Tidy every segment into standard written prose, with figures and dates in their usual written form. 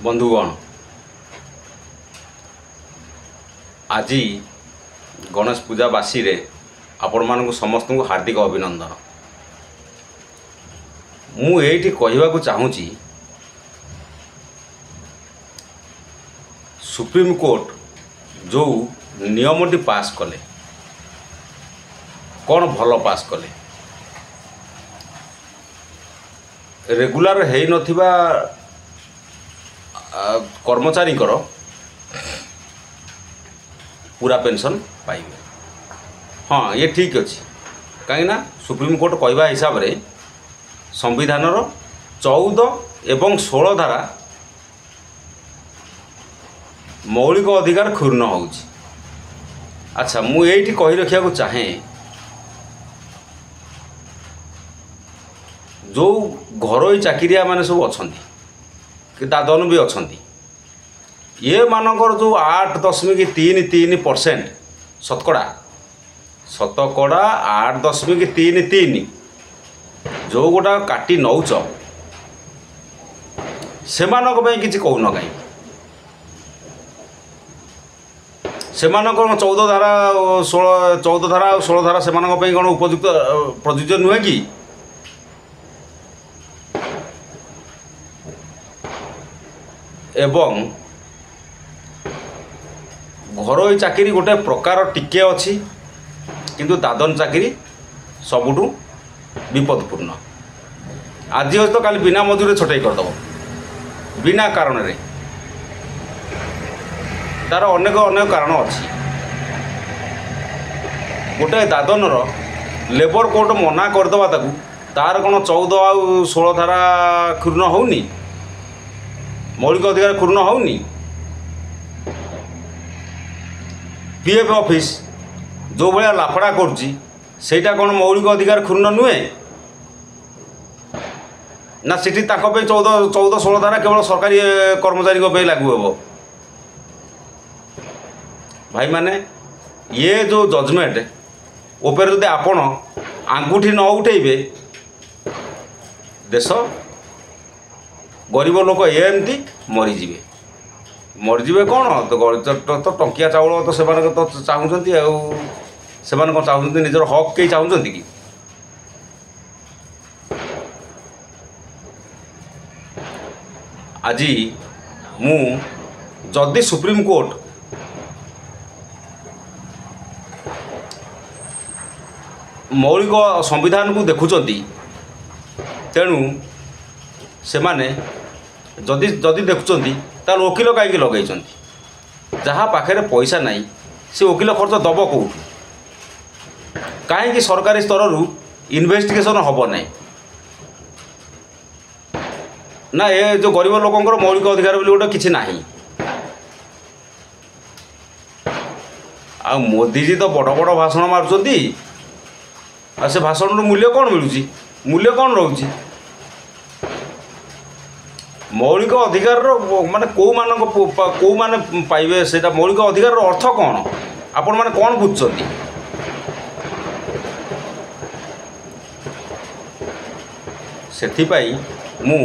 बंधुगण आज गणेश पूजा बासी रे आपण मानक समस्त को हार्दिक अभिनंदन। मु एठी कहवाकू चाहूँगी सुप्रीम कोर्ट जो नियमटी पास कले कौन भल पास कले रेगुलर है नथिबा कर्मचारी पूरा पेंशन पाइबे। हाँ ये ठीक अच्छे कहीं सुप्रीम कोर्ट कहवा हिसाब रे संविधान 14 एवं 16 धारा मौलिक अधिकार क्षुण्ण हो। अच्छा मु एठी कही रखिया को चाहे जो घरोई चाकिरिया माने सब अछंती कि दादन भी अछंती ये मानकर जो 8.33% शतकड़ा 8.33 जो गोटा काटी नौच से किसी कहून कहीं से 14 धारा 14 धारा 16 धारा से कौन उपयुक्त प्रযোज्य नुहे कि एवं घरोई चाकरी गोटे प्रकार टिके अच्छी किंतु दादन चाकरी सबुठू विपदपूर्ण। आज हो तो काली बिना मजूरी छटाई करदेव बिना कारण रे तार अनेक अनेक कारण अच्छी। गोटे दादन लेबर कोर्ट मना करदे तार कौन 14 आ 16 धारा क्षुण्ण होनी मौलिक अधिकार क्षुण्ण होनी। पीएफ ऑफिस जो भाया लाफड़ा करा कौन मौलिक अधिकार क्षुण्ण नुहे ना सिटी 14-16 धारा केवल सरकारी कर्मचारी लागू हे। भाई माने ये जो जजमेंट ओपर जदि आपण आंगुठी न उठेबे देश गरीब लोक एमती मरीजे कौन तो टंकिया चाउल तो से चाहूँगी से कौन चाहूँगी निजर हक कई चाहूँगी कि आज मु जदि सुप्रीम कोर्ट मौलिक संविधान को देखुंट तेणु से माने जदि जदि देखुंट ताल वकिल कहीं लगे जहाँ पाखे पैसा नहीं से वकिल खर्च दब कौट कहीं सरकारी स्तर इन्वेस्टिगेशन हम ना ना ये जो गरीब लोकंर मौलिक अधिकार बोली गोटे किसी ना आ मोदीजी तो बड़ बड़ भाषण मार्च आ से भाषण मूल्य कौन मिलूँ मूल्य कौन रोचे मौलिक अधिकार माने कौ माने पाइबे से मौलिक अधिकार अर्थ कौन आपण माने कौन बुझुंट से मु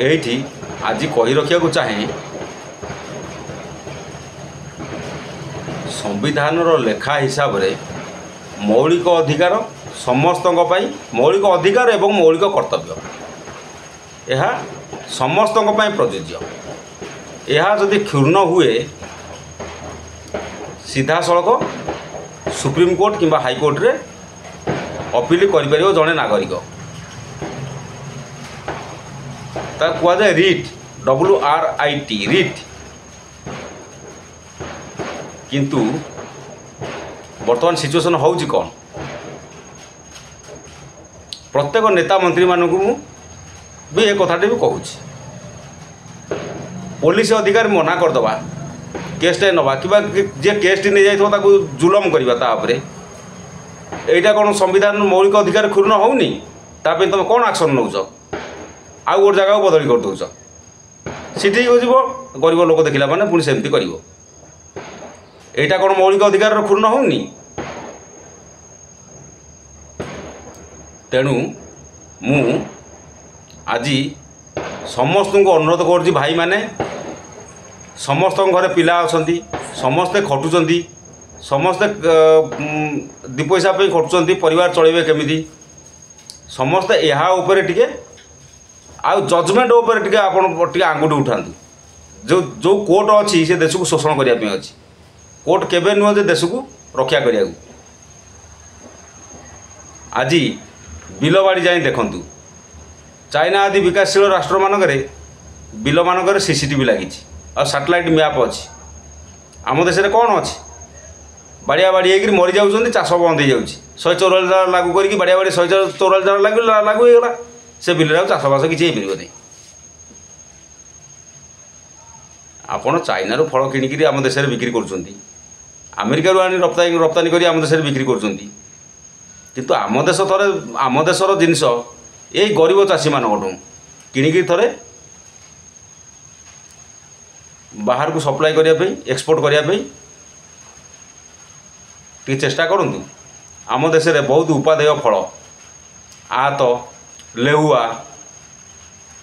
एठी आज कही रखिया को चाहे संविधान लेखा हिसाब रे मौलिक अधिकार समस्त मौलिक अधिकार एवं मौलिक कर्तव्य यह समस्त प्रযোज्य। यह जदि क्षुण्ण हुए सीधा सड़क सुप्रीम कोर्ट किंबा हाईकोर्ट रे अपील कर जड़े नागरिक कहुए रिट WRIT रिट किंतु वर्तमान सिचुएशन होउची कौन प्रत्येक नेता मंत्री मानक भी एक कथाटे भी कहूँ पुलिस अधिकारी मना करदे केसटे नवा कि जे केसटी नहीं जाइए जुलम करने यहाँ कौन संविधान मौलिक अधिकार क्षुण्ण होनी ताप तुम कौन एक्शन नौच आउ गोटे जगह बदली कर दौच सी ठीक हो गरीब लोक देखला मैंने पुणी सेमती कर यहाँ कौन मौलिक अधिकार क्षुण्ण होनी तेणु मु आज समस्त को अनुरोध कर भाई माने समस्त घरे पिला अच्छा समस्ते खटुंट समस्ते दि पैसा खटुंट परिवार चलैबे केमिति समस्ते यहाँ उपरे टिके आ जजमेंट उपरे टिके आपण टिके आंगुठी उठातु जो जो कोर्ट अच्छी से देश को शोषण करने अच्छी कोर्ट केबे नुह जे देश को रक्षा करिया आज बिलबाड़ी जाए देखूँ चाइना आदि विकासशील राष्ट्र मानक बिल मानक सीसीटीवी लगी आ सैटेलाइट मैप अच्छी आम देश में कौन अच्छी बाड़िया बाड़ी होकर मरी जाऊँ चाष बंद हो 144 लागू करके बाड़िया बाड़ी 144 लागू होगा से बिल चाषबास किसी हो पार नहीं आपड़ चाइना फल किणिकी आम देश में बिक्री कर अमेरिका आनी रप्तानी कर आम देश में बिक्री कर आम देश थे आम देशर जिनस ये गरीब चाषी मानू किणिकी थे बाहर को सप्लाई करने एक्सपोर्ट करने टी चेष्टा करूँ आम देश में बहुत उपादेय फल आत लेहुआ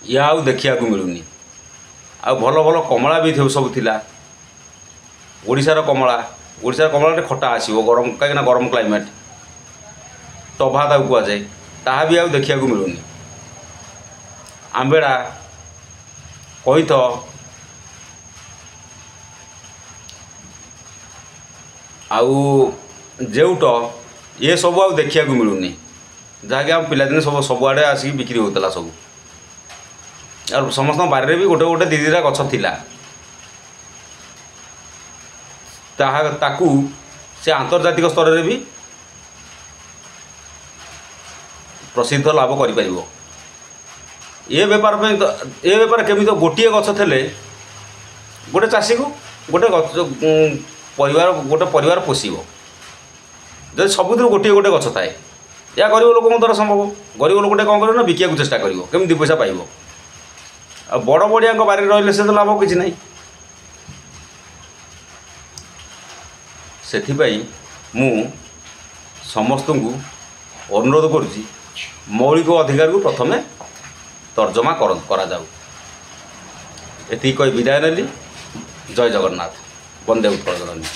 या आउ देखा मिलूनी आ भल भल कमला भी सब थिला ओडिशार कमला खटा आसो गरम कहीं गरम क्लाइमेट टभा ताकू कहुए ताहा भी आउ देखा मिलूनी आंबेड़ा कईथ आउ जेउट ये सब आउ देखा मिलूनी जहाँकि आम पिलादिने सब सबुआड़े आसिक बिक्री होता सब और समस्त बारे भी गोटे गोटे दीदीरा गछ थिला ताकू से आंतर्जातिक स्तर में भी प्रसिद्ध लाभ कर ये बेपार ये बेपार केमी तो गोटे गछ थे गोटे चाषी को गोटे परिवार पोषिब जब सबुद गोटे गोटे गछ थाए या गरीब लोक द्वारा संभव गरीब लोक कौन कर बिका चेष्टा कर दि पैसा पाइब बड़ बड़िया बारे रही से तो लाभ किसी ना से मु समस्त को अनुरोध करुँच मौलिक अधिकार को प्रथम तर्जमा करा जाऊ एति कही विदाय नेली जय जगन्नाथ वंदे उत्कल जननी।